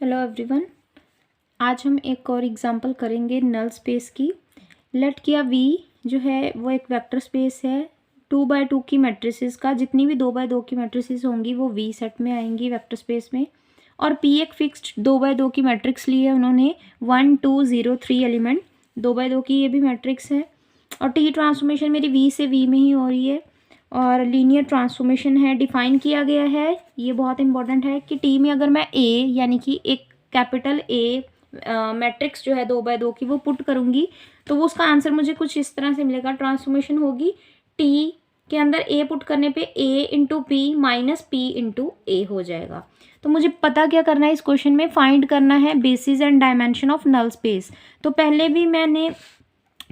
Hello everyone, आज हम एक और एग्जांपल करेंगे नल स्पेस की। लेट किया V जो है वो एक वेक्टर स्पेस है 2x2 की मैट्रिसेस का। जितनी भी 2x2 की मैट्रिसेस होंगी वो V सेट में आएंगी वेक्टर स्पेस में। और P एक फिक्स्ड 2x2 की मैट्रिक्स ली है उन्होंने 1 2 0 3 एलिमेंट 2x2 की, ये भी मैट्रिक्स है। और T ट्रांसफॉर्मेशन मेरी V से V में ही हो रही है और लीनियर ट्रांसफॉर्मेशन है, डिफाइन किया गया है। ये बहुत इंपॉर्टेंट है कि टी में अगर मैं ए यानी कि एक कैपिटल ए मैट्रिक्स जो है 2x2 की वो पुट करूंगी तो वो उसका आंसर मुझे कुछ इस तरह से मिलेगा। ट्रांसफॉर्मेशन होगी टी के अंदर ए पुट करने पे A into P minus P into A हो जाएगा। तो मुझे पता क्या करना है इस क्वेश्चन में, फाइंड करना है basis and dimension of null space. तो पहले भी मैंने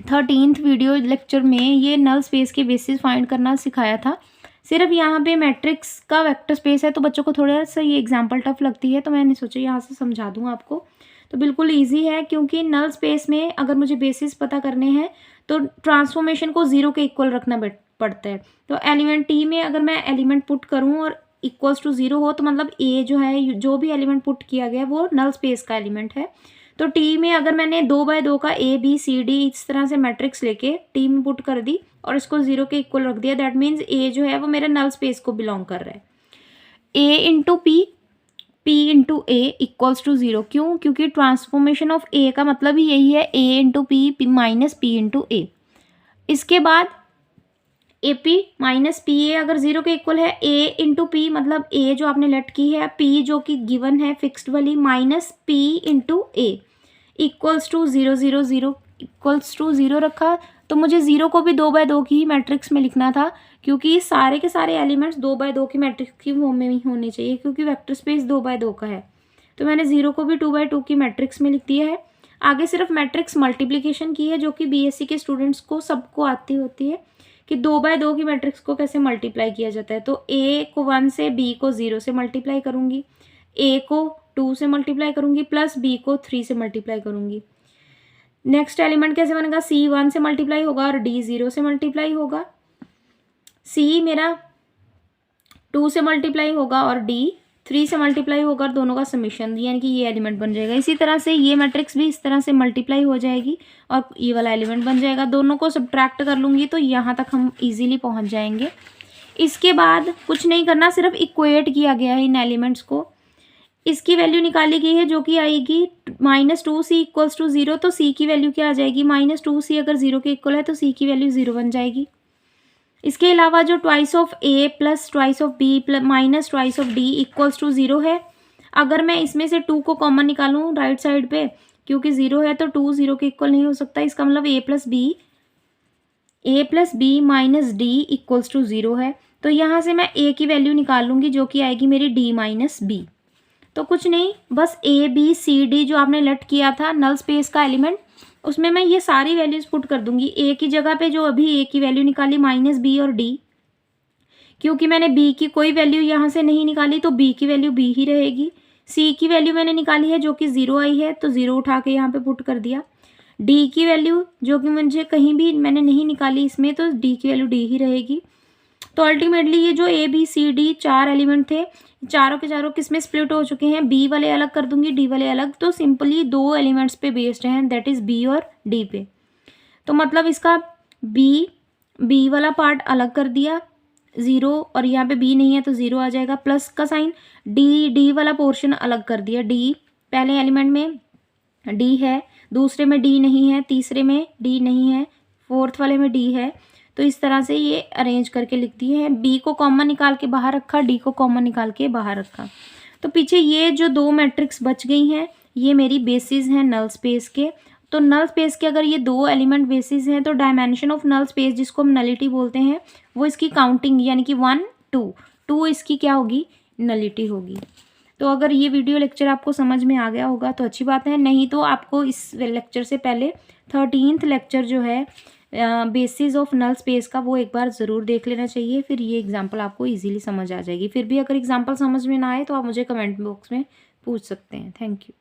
13th वीडियो लेक्चर में ये नल स्पेस के बेसिस फाइंड करना सिखाया था। सिर्फ यहाँ पे मैट्रिक्स का वेक्टर स्पेस है तो बच्चों को थोड़ा सा ये एग्जांपल टफ लगती है, तो मैंने सोचा यहाँ से समझा दूँ आपको। तो बिल्कुल इजी है, क्योंकि नल स्पेस में अगर मुझे बेसिस पता करने हैं तो ट्रांसफॉर्मेशन को 0 के इक्वल रखना पड़ता है। तो एलिमेंट टी में अगर मैं एलिमेंट पुट करूँ और इक्वल्स टू 0 हो तो मतलब ए जो है, जो भी एलिमेंट पुट किया गया वो नल स्पेस का एलिमेंट है। तो टी में अगर मैंने 2x2 का ए बी सी डी इस तरह से मैट्रिक्स लेके टी में पुट कर दी और इसको 0 के इक्वल रख दिया, दैट मीन्स ए जो है वो मेरे नल स्पेस को बिलोंग कर रहा है। A into P into A equals to 0। क्यों? क्योंकि ट्रांसफॉर्मेशन ऑफ ए का मतलब ही यही है, A into P minus P into A. इसके बाद A P minus P A अगर 0 के इक्वल है, ए इंटू पी मतलब ए जो आपने लेट की है, पी जो कि गिवन है फिक्स्ड वाली, minus P into A equals to 0 0 0 equals to 0 रखा। तो मुझे 0 को भी 2x2 की ही मैट्रिक्स में लिखना था, क्योंकि सारे के सारे एलिमेंट्स 2x2 की मैट्रिक्स की फॉर्म में ही होने चाहिए, क्योंकि वेक्टर स्पेस 2x2 का है। तो मैंने 0 को भी 2x2 की मैट्रिक्स में लिख दिया है। आगे सिर्फ मैट्रिक्स मल्टीप्लीकेशन की है, जो कि बीएससी के स्टूडेंट्स को सबको आती होती है कि 2x2 की मैट्रिक्स को कैसे मल्टीप्लाई किया जाता है। तो ए को 1 से, बी को 0 से मल्टीप्लाई करूंगी, ए को 2 से मल्टीप्लाई करूंगी, प्लस बी को 3 से मल्टीप्लाई करूंगी। नेक्स्ट एलिमेंट कैसे बनेगा, सी 1 से मल्टीप्लाई होगा और डी 0 से मल्टीप्लाई होगा। सी मेरा 2 से मल्टीप्लाई होगा और डी 3 से मल्टीप्लाई होगा, और दोनों का समीशन यानी कि ये एलिमेंट बन जाएगा। इसी तरह से ये मैट्रिक्स भी इस तरह से मल्टीप्लाई हो जाएगी और ये वाला एलिमेंट बन जाएगा। दोनों को सब्ट्रैक्ट कर लूँगी तो यहाँ तक हम इजीली पहुँच जाएंगे। इसके बाद कुछ नहीं करना, सिर्फ इक्वेट किया गया है इन एलिमेंट्स को। इसकी वैल्यू निकाली गई है जो कि आएगी -2c इक्वल्स टू 0। तो c की वैल्यू क्या आ जाएगी, -2c अगर 0 के इक्वल है तो c की वैल्यू 0 बन जाएगी। इसके अलावा जो twice of a plus twice of b minus twice of d equals to 0 है। अगर मैं इसमें से 2 को कॉमन निकालूं राइट साइड पे, क्योंकि 0 है तो 2 0 के इक्वल नहीं हो सकता, इसका मतलब a plus b minus d equals to 0 है। तो यहाँ से मैं a की वैल्यू निकाल लूँगी जो कि आएगी मेरी d माइनस बी। तो कुछ नहीं, बस ए बी सी डी जो आपने लेट किया था नल स्पेस का एलिमेंट, उसमें मैं ये सारी वैल्यूज पुट कर दूंगी। ए की जगह पे जो अभी ए की वैल्यू निकाली माइनस बी और डी, क्योंकि मैंने बी की कोई वैल्यू यहाँ से नहीं निकाली तो बी की वैल्यू बी ही रहेगी। सी की वैल्यू मैंने निकाली है जो कि 0 आई है तो 0 उठा के यहाँ पे पुट कर दिया। डी की वैल्यू जो कि मुझे कहीं भी मैंने नहीं निकाली इसमें, तो डी की वैल्यू डी ही रहेगी। तो अल्टीमेटली ये जो a b c d 4 element थे, चारों के चारों किस में स्प्लिट हो चुके हैं, बी वाले अलग कर दूंगी, डी वाले अलग। तो सिंपली 2 एलिमेंट्स पे बेस्ड हैं, दैट इज बी और डी पे। तो मतलब इसका बी वाला पार्ट अलग कर दिया 0, और यहाँ पे बी नहीं है तो 0 आ जाएगा, प्लस का साइन। डी वाला पोर्शन अलग कर दिया, डी पहले एलिमेंट में डी है, दूसरे में डी नहीं है, तीसरे में डी नहीं है, फोर्थ वाले में डी है। तो इस तरह से ये अरेंज करके लिख दिए हैं। बी को कॉमन निकाल के बाहर रखा, डी को कॉमन निकाल के बाहर रखा। तो पीछे ये जो 2 मैट्रिक्स बच गई हैं ये मेरी बेसिस हैं नल स्पेस के। तो नल स्पेस के अगर ये 2 एलिमेंट बेसिस हैं तो डायमेंशन ऑफ नल स्पेस, जिसको हम नलिटी बोलते हैं, वो इसकी काउंटिंग यानी कि 1 2 इसकी क्या होगी, नलिटी होगी। तो अगर ये वीडियो लेक्चर आपको समझ में आ गया होगा तो अच्छी बात है, नहीं तो आपको इस लेक्चर से पहले 13th लेक्चर जो है बेसिस ऑफ नल स्पेस का, वो एक बार ज़रूर देख लेना चाहिए। फिर ये एग्जांपल आपको इजीली समझ आ जाएगी। फिर भी अगर एग्जांपल समझ में ना आए तो आप मुझे कमेंट बॉक्स में पूछ सकते हैं। Thank you.